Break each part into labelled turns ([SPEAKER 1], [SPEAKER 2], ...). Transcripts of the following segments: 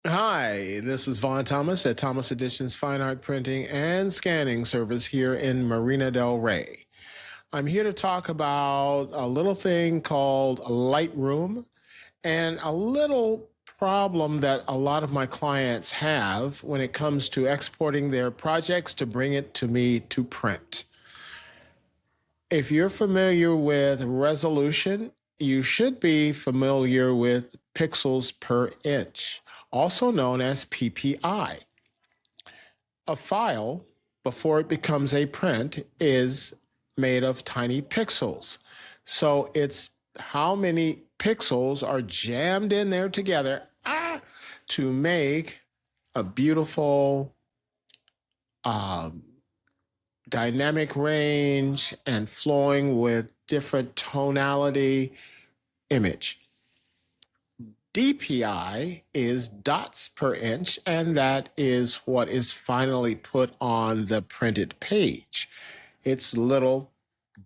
[SPEAKER 1] Hi, this is Vaughn Thomas at Thomas Editions Fine Art Printing and Scanning Service here in Marina del Rey. I'm here to talk about a little thing called Lightroom and a little problem that a lot of my clients have when it comes to exporting their projects to bring it to me to print. If you're familiar with resolution, you should be familiar with pixels per inch, also known as PPI. A file, before it becomes a print, is made of tiny pixels. So it's how many pixels are jammed in there together to make a beautiful dynamic range and flowing with different tonality image. DPI is dots per inch, and that is what is finally put on the printed page. It's little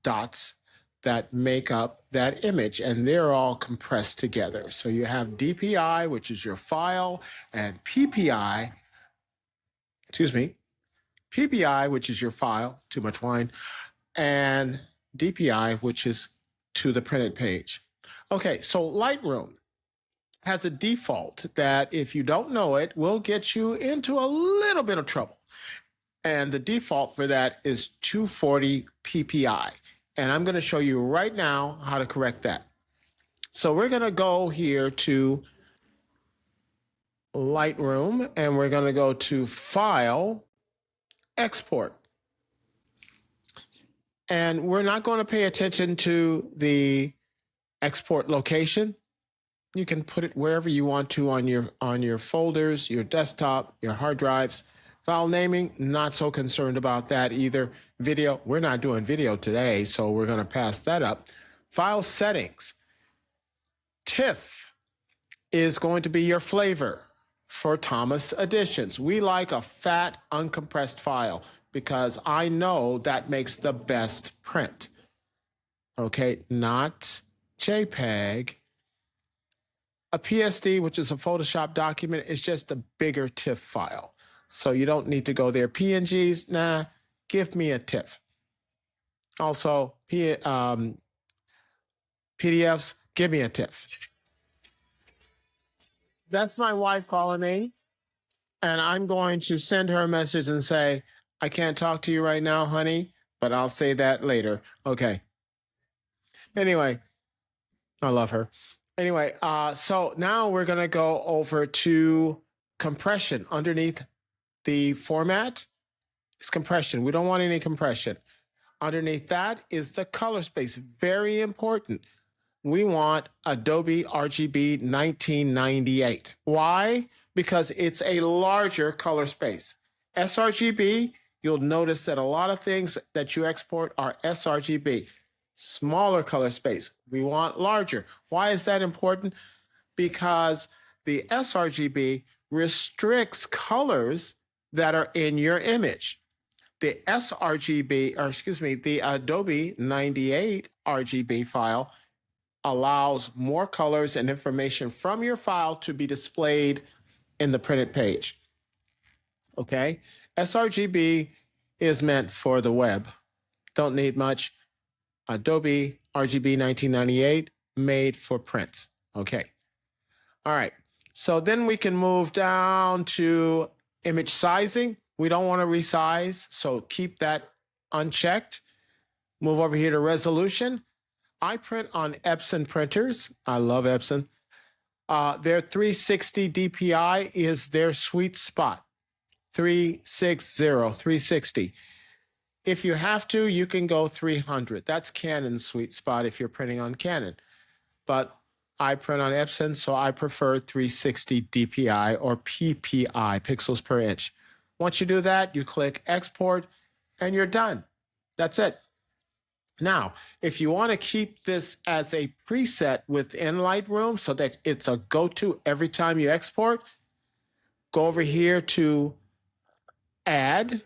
[SPEAKER 1] dots that make up that image, and they're all compressed together. So you have DPI, which is your file, and PPI, which is your file, too much wine, and DPI, which is to the printed page. Okay, so Lightroom has a default that, if you don't know it, will get you into a little bit of trouble. And the default for that is 240 PPI. And I'm going to show you right now how to correct that. So we're going to go here to Lightroom, and we're going to go to File, Export. And we're not going to pay attention to the export location. You can put it wherever you want to on your folders, your desktop, your hard drives. File naming, not so concerned about that either. Video, we're not doing video today, so we're going to pass that up. File settings. TIFF is going to be your flavor for Thomas Editions. We like a fat, uncompressed file because I know that makes the best print. Okay, not JPEG. A PSD, which is a Photoshop document, is just a bigger TIFF file. So you don't need to go there. PNGs, nah, give me a TIFF. Also, PDFs, give me a TIFF. That's my wife calling me, and I'm going to send her a message and say, I can't talk to you right now, honey, but I'll say that later. Okay. Anyway, I love her. Anyway, so now we're going to go over to compression. Underneath the format is compression. We don't want any compression. Underneath that is the color space. Very important. We want Adobe RGB 1998. Why? Because it's a larger color space. sRGB, you'll notice that a lot of things that you export are sRGB. Smaller color space. We want larger. Why is that important? Because the sRGB restricts colors that are in your image. The the Adobe 98 RGB file allows more colors and information from your file to be displayed in the printed page. Okay? sRGB is meant for the web. Don't need much. Adobe RGB 1998 made for prints. Okay. All right. So then we can move down to image sizing. We don't want to resize, so keep that unchecked. Move over here to resolution. I print on Epson printers. I love Epson. Their 360 DPI is their sweet spot. 360. If you have to, you can go 300. That's Canon's sweet spot if you're printing on Canon. But I print on Epson, so I prefer 360 DPI or PPI, pixels per inch. Once you do that, you click Export, and you're done. That's it. Now, if you want to keep this as a preset within Lightroom so that it's a go-to every time you export, go over here to Add,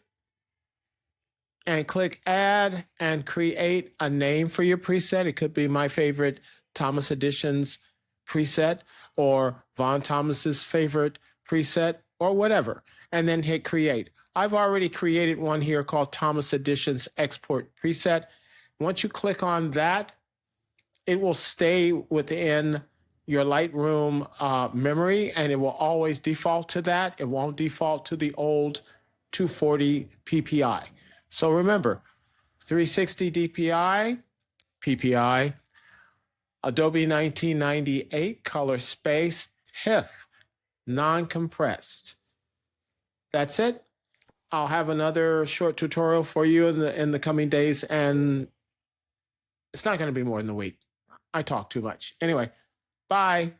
[SPEAKER 1] and click Add and create a name for your preset. It could be my favorite Thomas Editions preset or Vaughn Thomas's favorite preset or whatever, and then hit create. I've already created one here called Thomas Editions Export Preset. Once you click on that, it will stay within your Lightroom memory, and it will always default to that. It won't default to the old 240 PPI. So remember, 360 DPI, PPI, Adobe 1998 color space, TIFF, non-compressed. That's it. I'll have another short tutorial for you in the coming days, and it's not going to be more than a week. I talk too much. Anyway, bye.